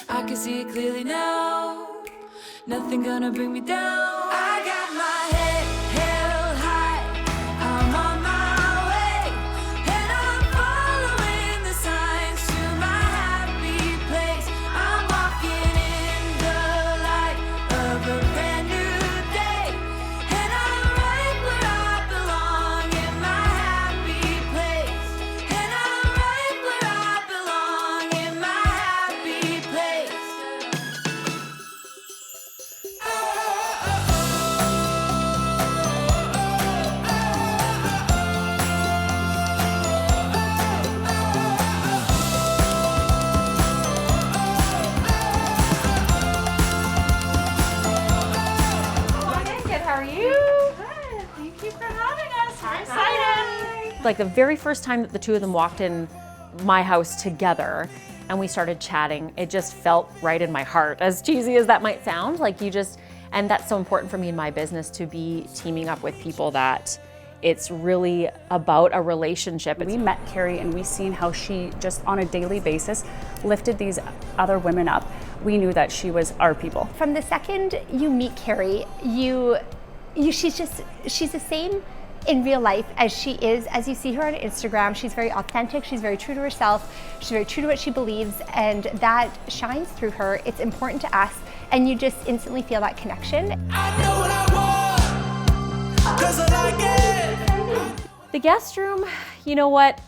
I can see it clearly now. Nothing gonna bring me down. I got my head held high. I'm on my way, and I'm following the signs to my happy place. I'm walking in the light of a brand new day, and I'm right where I belong in my happy place. And I'm right where I belong in my happy place. How are you? Good. Thank you for having us. We're excited. Like the very first time that the two of them walked in my house together and we started chatting, it just felt right in my heart. As cheesy as that might sound, like and that's so important for me in my business, to be teaming up with people that it's really about a relationship. We met Kari and we seen how she just on a daily basis lifted these other women up. We knew that she was our people. From the second you meet Kari, she's the same in real life as she is as you see her on Instagram. She's very authentic, she's very true to herself, she's very true to what she believes, and that shines through her. It's important to us, and you just instantly feel that connection. I know what I want, 'cause I like it. The guest room, you know what?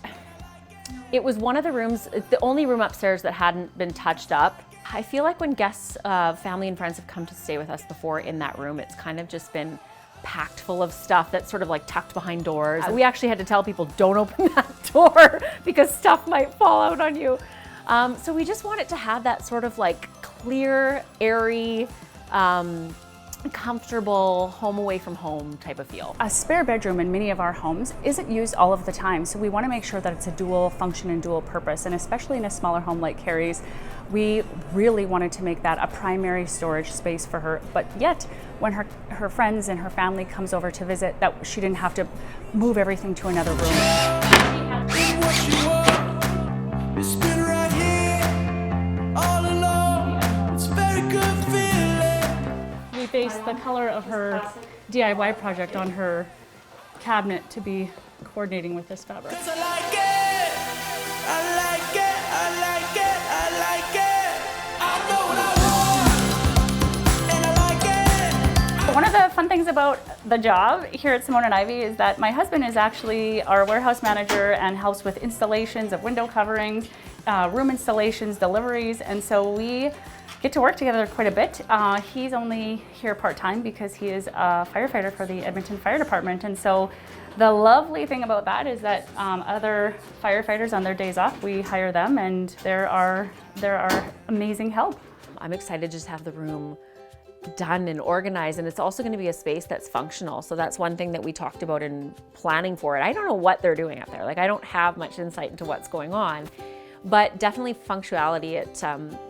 It was one of the rooms, the only room upstairs that hadn't been touched up. I feel like when guests, family and friends have come to stay with us before in that room, it's kind of just been packed full of stuff that's sort of like tucked behind doors. We actually had to tell people, don't open that door because stuff might fall out on you. So we just want it to have that sort of like clear, airy, comfortable, home away from home type of feel. A spare bedroom in many of our homes isn't used all of the time, so we want to make sure that it's a dual function and dual purpose, and especially in a smaller home like Kari's, we really wanted to make that a primary storage space for her, but yet when her friends and her family comes over to visit, that she didn't have to move everything to another room. What you want, it's been right here all along. It's a very good feeling. We based the color of her DIY project on her cabinet to be coordinating with this fabric. 'Cause I like it, I like it, I like it, I like it. I know what I want, and I like it. One of the fun things about the job here at Simone Ivy is that my husband is actually our warehouse manager and helps with installations of window coverings, room installations, deliveries, and so we get to work together quite a bit. He's only here part-time because he is a firefighter for the Edmonton Fire Department, and so the lovely thing about that is that other firefighters on their days off, we hire them, and they're our amazing help. I'm excited to just have the room done and organized, and it's also going to be a space that's functional. So that's one thing that we talked about in planning for it. I don't know what they're doing up there. Like, I don't have much insight into what's going on, but definitely functionality.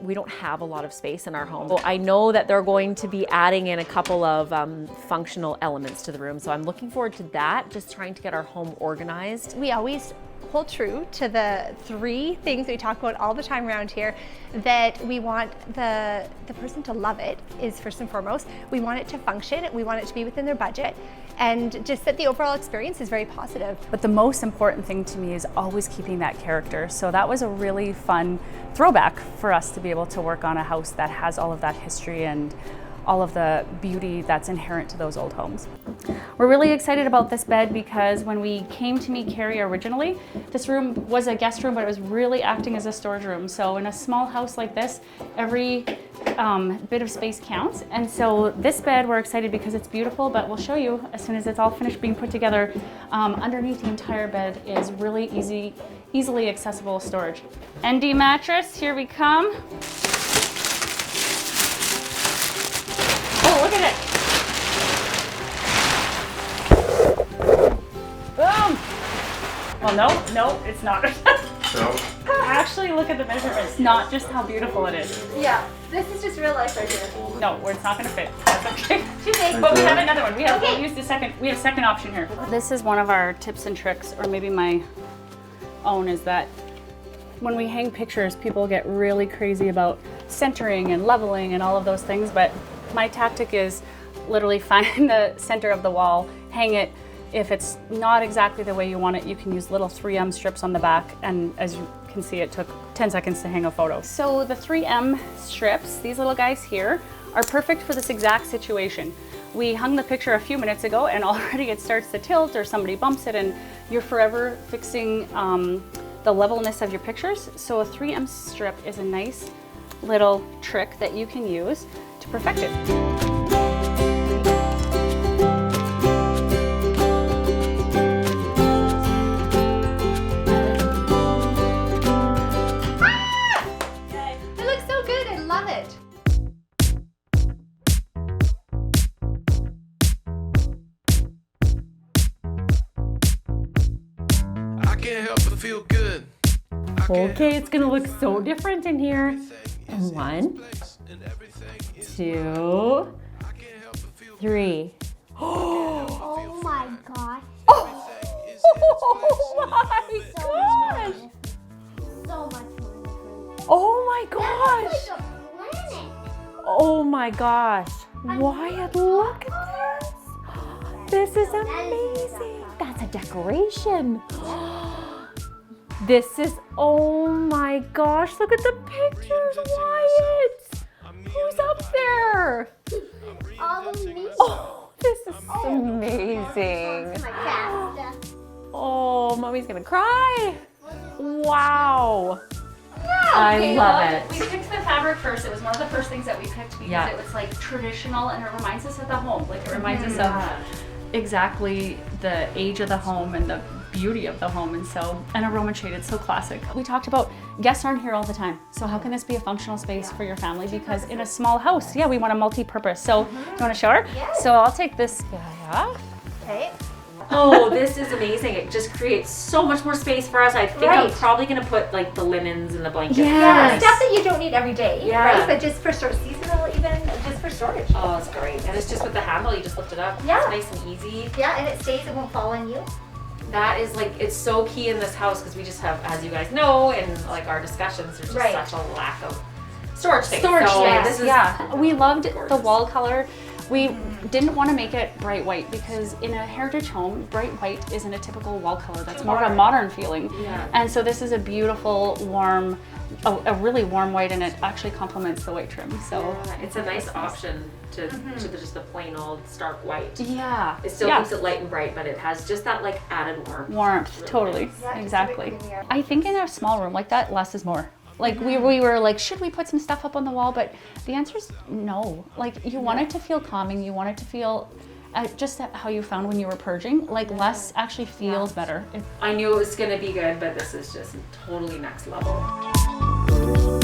We don't have a lot of space in our home. So I know that they're going to be adding in a couple of functional elements to the room. So I'm looking forward to that, just trying to get our home organized. We always hold true to the 3 things we talk about all the time around here, that we want the person to love it is first and foremost. We want it to function, we want it to be within their budget, and just that the overall experience is very positive. But the most important thing to me is always keeping that character. So that was a really fun throwback for us to be able to work on a house that has all of that history and all of the beauty that's inherent to those old homes. We're really excited about this bed because when we came to meet Kari originally, this room was a guest room, but it was really acting as a storage room. So in a small house like this, every bit of space counts. And so this bed, we're excited because it's beautiful, but we'll show you as soon as it's all finished being put together. Underneath the entire bed is really easily accessible storage. ND mattress, here we come. Oh, look at it. Boom. Well, no, it's not. No. Actually, look at the measurements, not just how beautiful it is. Yeah, this is just real life right here. No, where it's not gonna fit. That's okay. Too big. But we have another one. We'll use the second. We have a second option here. This is one of our tips and tricks, or maybe my own, is that when we hang pictures, people get really crazy about centering and leveling and all of those things, but my tactic is literally find the center of the wall, hang it. If it's not exactly the way you want it, you can use little 3M strips on the back, and as you can see, it took 10 seconds to hang a photo. So the 3M strips, these little guys here, are perfect for this exact situation. We hung the picture a few minutes ago and already it starts to tilt or somebody bumps it, and you're forever fixing the levelness of your pictures. So a 3M strip is a nice little trick that you can use to perfect it. It looks so good. I love it. I can't help but feel good. Okay, it's gonna look so different in here. And 1, 2, 3. Oh my gosh. Oh my gosh! So much more. Oh my gosh! Like a planet. Oh my gosh! Wyatt, look at this! This is amazing! That's a decoration! This is, oh my gosh, look at the pictures, Wyatt! Who's up there? All of me. Oh, this is amazing. My cat. Oh, Mommy's gonna cry. Wow. I love it. We picked the fabric first. It was one of the first things that we picked because it was like traditional and it reminds us of the home. Like it reminds us of exactly the age of the home and the beauty of the home, and a Roman shade. It's so classic. We talked about guests aren't here all the time, so how can this be a functional space for your family? Because in a small house, we want a multi-purpose. So you want to show her? Yes. So I'll take this guy off. Okay. Oh, this is amazing. It just creates so much more space for us. I think I'm Right. probably gonna put like the linens and the blankets. Yeah, Yes. stuff that you don't need every day, Yeah. right? But just for seasonal, even just for storage. Oh, it's great. And it's just with the handle, you just lift it up. Yeah. It's nice and easy. Yeah, and it stays, it won't fall on you. That is like, it's so key in this house because we just have, as you guys know, in like our discussions, there's just Right. such a lack of storage space. Storage So space, this is we loved the gorgeous. wall color. We didn't want to make it bright white because in a heritage home, bright white isn't a typical wall color. That's more of a modern feeling. Yeah. And so this is a beautiful, warm, a really warm white, and it actually complements the white trim. So It's a nice option to just the plain old stark white. yeah, It still keeps it light and bright, but it has just that like added warmth. warmth, Really totally, nice. Yeah, just exactly. a bit creamier. I think in a small room like that, less is more. Like we were like, should we put some stuff up on the wall? But the answer is no. Like you want it to feel calming. You want it to feel just how you found when you were purging. Like less actually feels better. I knew it was gonna be good, but this is just totally next level.